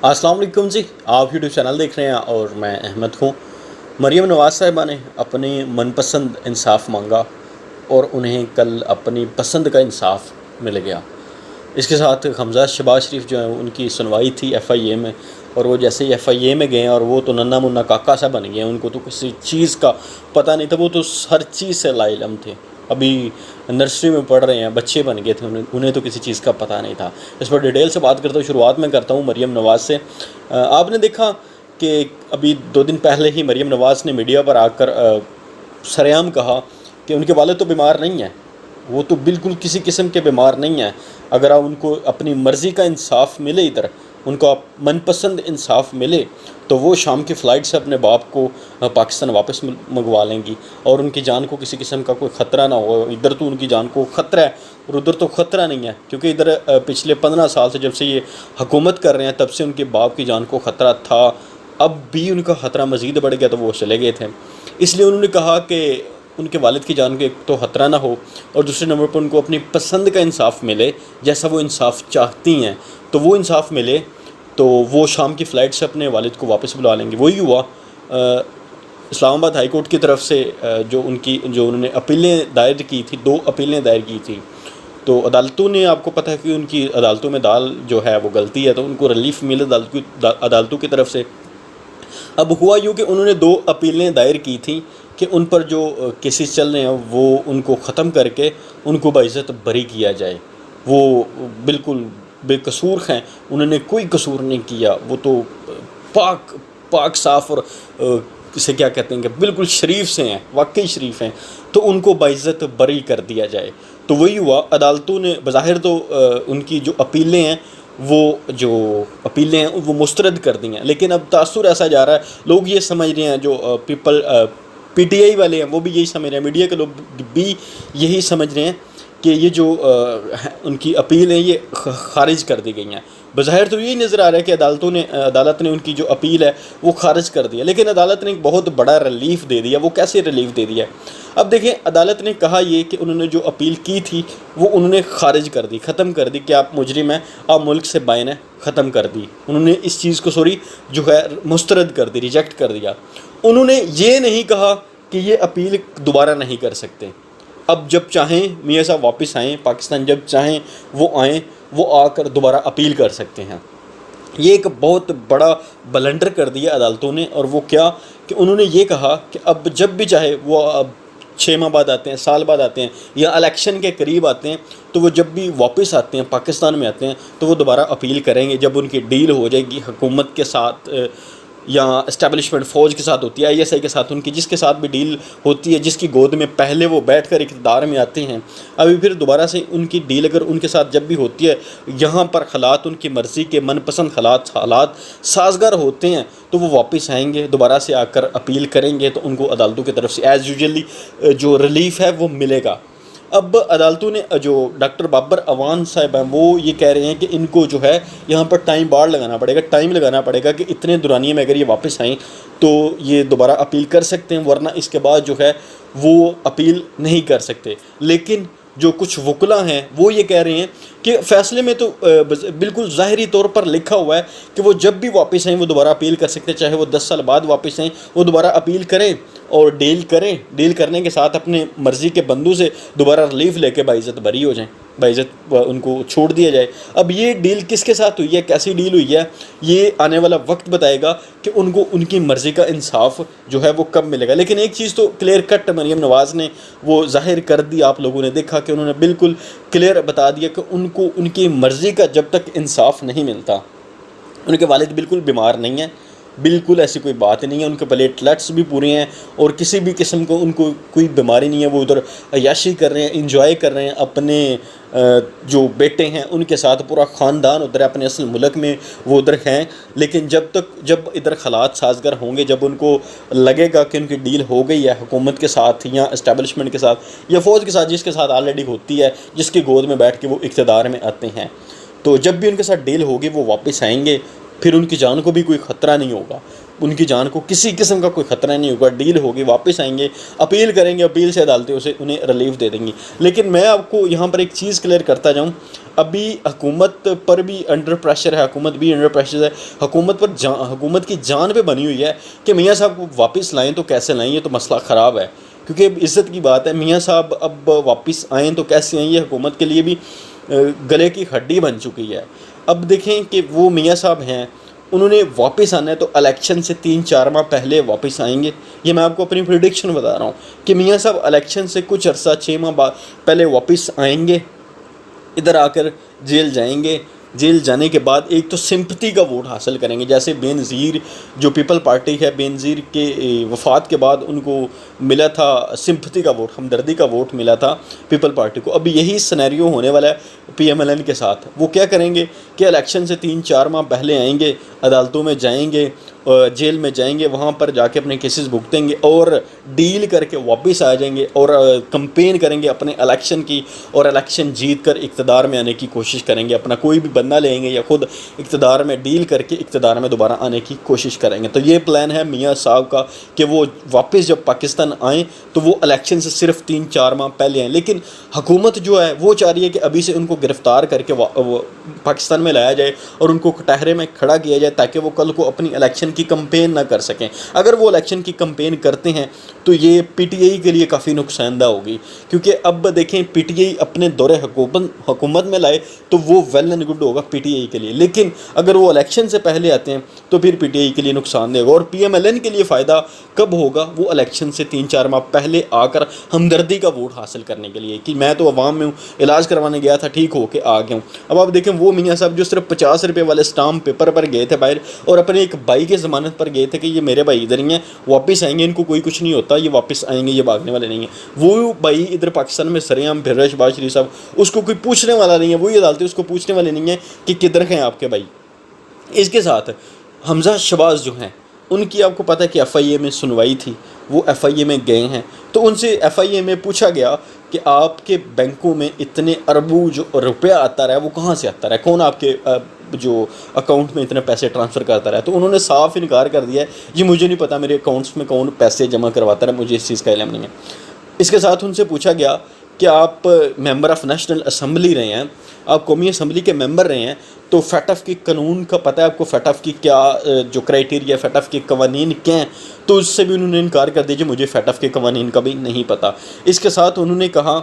السلام علیکم جی، آپ یوٹیوب چینل دیکھ رہے ہیں اور میں احمد ہوں۔ مریم نواز صاحبہ نے اپنی من پسند انصاف مانگا اور انہیں کل اپنی پسند کا انصاف مل گیا۔ اس کے ساتھ حمزہ شہباز شریف جو ہیں ان کی سنوائی تھی ایف آئی اے میں، اور وہ جیسے ہی ایف آئی اے میں گئے اور وہ تو ننا منا کاکا سا بن گئے، ان کو تو کسی چیز کا پتہ نہیں تھا، وہ تو ہر چیز سے لا علم تھے، ابھی نرسری میں پڑھ رہے ہیں، بچے بن گئے تھے، انہیں تو کسی چیز کا پتہ نہیں تھا۔ اس پر ڈیٹیل سے بات کرتا ہوں، شروعات میں کرتا ہوں مریم نواز سے۔ آپ نے دیکھا کہ ابھی 2 دن پہلے ہی مریم نواز نے میڈیا پر آ کر سریعام کہا کہ ان کے والد تو بیمار نہیں ہیں، وہ تو بالکل کسی قسم کے بیمار نہیں ہیں، اگر ان کو اپنی مرضی کا انصاف ملے، ادھر ان کو من پسند انصاف ملے تو وہ شام کی فلائٹ سے اپنے باپ کو پاکستان واپس منگوا لیں گی، اور ان کی جان کو کسی قسم کا کوئی خطرہ نہ ہو۔ ادھر تو ان کی جان کو خطرہ ہے اور ادھر تو خطرہ نہیں ہے، کیونکہ ادھر پچھلے 15 سال سے جب سے یہ حکومت کر رہے ہیں تب سے ان کے باپ کی جان کو خطرہ تھا، اب بھی ان کا خطرہ مزید بڑھ گیا تو وہ چلے گئے تھے۔ اس لیے انہوں نے کہا کہ ان کے والد کی جان کو ایک تو خطرہ نہ ہو، اور دوسرے نمبر پر ان کو اپنی پسند کا انصاف ملے، جیسا وہ انصاف چاہتی ہیں تو وہ انصاف ملے، تو وہ شام کی فلائٹ سے اپنے والد کو واپس بلا لیں گے۔ وہی ہوا، اسلام آباد ہائی کورٹ کی طرف سے جو انہوں نے اپیلیں دائر کی تھی، 2 اپیلیں دائر کی تھی، تو عدالتوں نے، آپ کو پتہ ہے کہ ان کی عدالتوں میں دال جو ہے وہ غلطی ہے، تو ان کو ریلیف ملے عدالتوں کی طرف سے۔ اب ہوا یوں کہ انہوں نے 2 اپیلیں دائر کی تھیں کہ ان پر جو کیسز چل رہے ہیں وہ ان کو ختم کر کے ان کو باعزت بری کیا جائے۔ وہ بالکل بے قصور ہیں، انہوں نے کوئی قصور نہیں کیا، وہ تو پاک صاف اور اسے کیا کہتے ہیں کہ بالکل شریف سے ہیں، واقعی شریف ہیں، تو ان کو باعزت بری کر دیا جائے۔ تو وہی ہوا، عدالتوں نے بظاہر تو ان کی جو اپیلیں ہیں وہ مسترد کر دی ہیں، لیکن اب تاثر ایسا جا رہا ہے، لوگ یہ سمجھ رہے ہیں، جو پی ٹی آئی والے ہیں وہ بھی یہی سمجھ رہے ہیں، میڈیا کے لوگ بھی یہی سمجھ رہے ہیں کہ یہ جو ان کی اپیل ہیں یہ خارج کر دی گئی ہیں۔ بظاہر تو یہی نظر آ رہا ہے کہ عدالت نے ان کی جو اپیل ہے وہ خارج کر دیا، لیکن عدالت نے ایک بہت بڑا ریلیف دے دیا۔ وہ کیسے ریلیف دے دیا؟ اب دیکھیں، عدالت نے کہا یہ کہ انہوں نے جو اپیل کی تھی وہ انہوں نے خارج کر دی، ختم کر دی، کہ آپ مجرم ہیں، آپ ملک سے بائن ہیں، ختم کر دی۔ انہوں نے اس چیز کو جو ہے مسترد کر دی، ریجیکٹ کر دیا۔ انہوں نے یہ نہیں کہا کہ یہ اپیل دوبارہ نہیں کر سکتے، اب جب چاہیں میاں صاحب واپس آئیں پاکستان، جب چاہیں وہ آئیں، وہ آ کر دوبارہ اپیل کر سکتے ہیں۔ یہ ایک بہت بڑا بلنڈر کر دیا عدالتوں نے، اور وہ کیا کہ انہوں نے یہ کہا کہ اب جب بھی چاہے وہ، اب 6 ماہ بعد آتے ہیں، سال بعد آتے ہیں، یا الیکشن کے قریب آتے ہیں، تو وہ جب بھی واپس آتے ہیں پاکستان میں آتے ہیں تو وہ دوبارہ اپیل کریں گے، جب ان کی ڈیل ہو جائے گی حکومت کے ساتھ، یا اسٹیبلشمنٹ فوج کے ساتھ ہوتی ہے، آئی ایس آئی کے ساتھ، ان کی جس کے ساتھ بھی ڈیل ہوتی ہے، جس کی گود میں پہلے وہ بیٹھ کر اقتدار میں آتے ہیں، ابھی پھر دوبارہ سے ان کی ڈیل اگر ان کے ساتھ جب بھی ہوتی ہے، یہاں پر حالات ان کی مرضی کے من پسند حالات سازگار ہوتے ہیں، تو وہ واپس آئیں گے، دوبارہ سے آ کر اپیل کریں گے، تو ان کو عدالتوں کی طرف سے ایز یوزلی جو ریلیف ہے وہ ملے گا۔ اب عدالتوں نے، جو ڈاکٹر بابر اعوان صاحب ہیں وہ یہ کہہ رہے ہیں کہ ان کو جو ہے یہاں پر ٹائم لگانا پڑے گا کہ اتنے دورانیے میں اگر یہ واپس آئیں تو یہ دوبارہ اپیل کر سکتے ہیں، ورنہ اس کے بعد جو ہے وہ اپیل نہیں کر سکتے۔ لیکن جو کچھ وکلا ہیں وہ یہ کہہ رہے ہیں کہ فیصلے میں تو بالکل ظاہری طور پر لکھا ہوا ہے کہ وہ جب بھی واپس آئیں وہ دوبارہ اپیل کر سکتے ہیں، چاہے وہ 10 سال بعد واپس آئیں، وہ دوبارہ اپیل کریں اور ڈیل کرنے کے ساتھ اپنے مرضی کے بندوں سے دوبارہ ریلیف لے کے باعزت بری ہو جائیں، باعزت ان کو چھوڑ دیا جائے۔ اب یہ ڈیل کس کے ساتھ ہوئی ہے، کیسی ڈیل ہوئی ہے، یہ آنے والا وقت بتائے گا کہ ان کو ان کی مرضی کا انصاف جو ہے وہ کب ملے گا۔ لیکن ایک چیز تو کلیئر کٹ مریم نواز نے وہ ظاہر کر دی، آپ لوگوں نے دیکھا کہ انہوں نے بالکل کلیئر بتا دیا کہ ان کو ان کی مرضی کا جب تک انصاف نہیں ملتا، ان کے والد بالکل بیمار نہیں ہیں، بالکل ایسی کوئی بات نہیں ہے، ان کے پلیٹلیٹس بھی پورے ہیں اور کسی بھی قسم کو ان کو کوئی بیماری نہیں ہے، وہ ادھر عیاشی کر رہے ہیں، انجوائے کر رہے ہیں، اپنے جو بیٹے ہیں ان کے ساتھ، پورا خاندان ادھر ہے، اپنے اصل ملک میں وہ ادھر ہیں۔ لیکن جب ادھر حالات سازگار ہوں گے، جب ان کو لگے گا کہ ان کی ڈیل ہو گئی ہے حکومت کے ساتھ یا اسٹیبلشمنٹ کے ساتھ یا فوج کے ساتھ، جس کے ساتھ آلریڈی ہوتی ہے، جس کی گود میں بیٹھ کے وہ اقتدار میں آتے ہیں، تو جب بھی ان کے ساتھ ڈیل ہوگی وہ واپس آئیں گے، پھر ان کی جان کو بھی کوئی خطرہ نہیں ہوگا، ان کی جان کو کسی قسم کا کوئی خطرہ نہیں ہوگا، ڈیل ہوگی، واپس آئیں گے، اپیل کریں گے، اپیل سے عدالتیں انہیں ریلیف دے دیں گی۔ لیکن میں آپ کو یہاں پر ایک چیز کلیئر کرتا جاؤں، ابھی حکومت پر بھی انڈر پریشر ہے، حکومت بھی انڈر پریشر ہے، حکومت کی جان پہ بنی ہوئی ہے کہ میاں صاحب کو واپس لائیں تو کیسے لائیں، یہ تو مسئلہ خراب ہے، کیونکہ اب عزت کی بات ہے۔ میاں صاحب اب واپس آئیں تو کیسے آئیں، یہ حکومت کے لیے بھی گلے کی ہڈی بن چکی ہے۔ اب دیکھیں کہ وہ میاں صاحب ہیں، انہوں نے واپس آنا ہے تو الیکشن سے 3-4 ماہ پہلے واپس آئیں گے۔ یہ میں آپ کو اپنی پریڈکشن بتا رہا ہوں کہ میاں صاحب الیکشن سے کچھ عرصہ 6 ماہ بعد پہلے واپس آئیں گے، ادھر آ کر جیل جائیں گے، جیل جانے کے بعد ایک تو سمپتھی کا ووٹ حاصل کریں گے، جیسے بے نظیر جو پیپل پارٹی ہے، بے نظیر کے وفات کے بعد ان کو ملا تھا سمپتھی کا ووٹ، ہمدردی کا ووٹ ملا تھا پیپل پارٹی کو۔ اب یہی سینیریو ہونے والا ہے پی ایم ایل این کے ساتھ۔ وہ کیا کریں گے کہ الیکشن سے 3-4 ماہ پہلے آئیں گے، عدالتوں میں جائیں گے، جیل میں جائیں گے، وہاں پر جا کے اپنے کیسز بھگتیں گے اور ڈیل کر کے واپس آ جائیں گے اور کمپین کریں گے اپنے الیکشن کی، اور الیکشن جیت کر اقتدار میں آنے کی کوشش کریں گے، اپنا کوئی بھی بندہ لیں گے یا خود اقتدار میں ڈیل کر کے اقتدار میں دوبارہ آنے کی کوشش کریں گے۔ تو یہ پلان ہے میاں صاحب کا کہ وہ واپس جب پاکستان آئیں تو وہ الیکشن سے صرف 3-4 ماہ پہلے آئیں، لیکن حکومت جو ہے وہ چاہ رہی ہے کہ ابھی سے ان کو گرفتار کر کے پاکستان میں لایا جائے اور ان کو کٹہرے میں کھڑا کیا جائے تاکہ وہ کل کو اپنی الیکشن کی کمپین نہ کر سکیں۔ اگر وہ الیکشن کی کمپین کرتے ہیں تو یہ پی ٹی آئی کے لیے کافی نقصان دہ ہوگی، کیونکہ اب دیکھیں پی ٹی آئی اپنے دور حکومت میں لائے تو وہ ویل اینڈ گڈ ہوگا پی ٹی آئی کے لیے، لیکن اگر وہ الیکشن سے پہلے آتے ہیں تو پھر پی ٹی آئی کے لیے نقصان دہ ہوگا۔ اور پی ایم ایل این کے لیے فائدہ کب ہوگا؟ وہ الیکشن سے 3-4 ماہ پہلے آ کر ہمدردی کا ووٹ حاصل کرنے کے لیے کہ میں تو عوام میں ہوں، علاج کروانے گیا تھا، ٹھیک ہو کے آ گیا ہوں۔ اب آپ دیکھیں وہ میاں صاحب جو صرف 50 روپے والے اسٹامپ پیپر پر گئے تھے باہر اور اپنے ایک بھائی کے ضمانت پر گئے تھے کہ یہ میرے بھائی ادھر ہی ہیں، واپس آئیں گے، ان کو کوئی کچھ نہیں ہوتا، یہ واپس آئیں گے، یہ بھاگنے والے نہیں ہیں۔ وہ بھائی ادھر پاکستان میں سرے عام پھر رہے شہباز شریف صاحب، اس کو کوئی پوچھنے والا نہیں ہے، وہی عدالتیں اس کو پوچھنے والے نہیں ہیں کہ کدھر ہیں آپ کے بھائی۔ اس کے ساتھ حمزہ شہباز جو ہیں ان کی آپ کو پتہ ہے کہ ایف آئی اے میں سنوائی تھی، وہ ایف آئی اے میں گئے ہیں تو ان سے ایف آئی اے میں پوچھا گیا کہ آپ کے بینکوں میں اتنے اربوں جو روپیہ آتا رہا ہے وہ کہاں سے آتا رہا ہے، کون آپ کے جو اکاؤنٹ میں اتنے پیسے ٹرانسفر کرتا رہا ہے؟ تو انہوں نے صاف انکار کر دیا ہے، جی مجھے نہیں پتا میرے اکاؤنٹس میں کون پیسے جمع کرواتا رہا ہے، مجھے اس چیز کا علم نہیں ہے۔ اس کے ساتھ ان سے پوچھا گیا کہ آپ ممبر آف نیشنل اسمبلی رہے ہیں، آپ قومی اسمبلی کے ممبر رہے ہیں، تو فیٹ آف کی قانون کا پتہ ہے آپ کو، فیٹ آف کی کیا جو کرائٹیریا، فیٹ آف کے قوانین کیا ہیں؟ تو اس سے بھی انہوں نے انکار کر دیا، مجھے فیٹ آف کے قوانین کا بھی نہیں پتہ۔ اس کے ساتھ انہوں نے کہا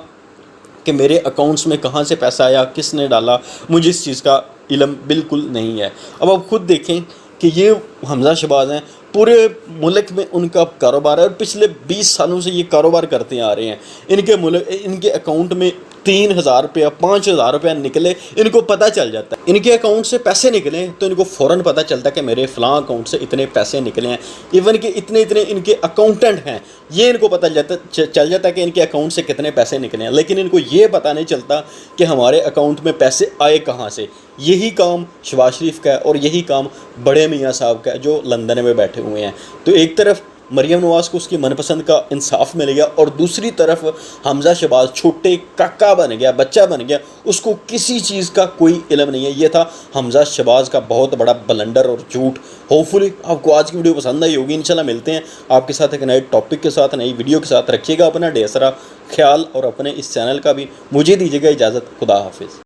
کہ میرے اکاؤنٹس میں کہاں سے پیسہ آیا، کس نے ڈالا، مجھے اس چیز کا علم بالکل نہیں ہے۔ اب آپ خود دیکھیں کہ یہ حمزہ شہباز ہیں، پورے ملک میں ان کا کاروبار ہے اور پچھلے 20 سالوں سے یہ کاروبار کرتے آ رہے ہیں۔ ان کے اکاؤنٹ میں 3,000 روپیہ 5,000 روپیہ نکلے، ان کو پتہ چل جاتا ہے، ان کے اکاؤنٹ سے پیسے نکلے تو ان کو فوراً پتہ چلتا ہے کہ میرے فلاں اکاؤنٹ سے اتنے پیسے نکلے ہیں، ایون کہ اتنے ان کے اکاؤنٹنٹ ہیں، یہ ان کو پتہ چل جاتا ہے کہ ان کے اکاؤنٹ سے کتنے پیسے نکلے ہیں، لیکن ان کو یہ پتہ نہیں چلتا کہ ہمارے اکاؤنٹ میں پیسے آئے کہاں سے۔ یہی کام شہباز شریف کا ہے اور یہی کام بڑے میاں صاحب کا ہے جو لندن میں بیٹھے ہوئے ہیں۔ تو ایک طرف مریم نواز کو اس کی من پسند کا انصاف مل گیا اور دوسری طرف حمزہ شہباز چھوٹے کاکا بن گیا، بچہ بن گیا، اس کو کسی چیز کا کوئی علم نہیں ہے۔ یہ تھا حمزہ شہباز کا بہت بڑا بلنڈر اور جھوٹ۔ ہوپفلی آپ کو آج کی ویڈیو پسند آئی ہوگی، انشاءاللہ ملتے ہیں آپ کے ساتھ ایک نئے ٹاپک کے ساتھ، نئی ویڈیو کے ساتھ۔ رکھیے گا اپنا ڈھیر سارا خیال اور اپنے اس چینل کا بھی۔ مجھے دیجیے گا اجازت، خدا حافظ۔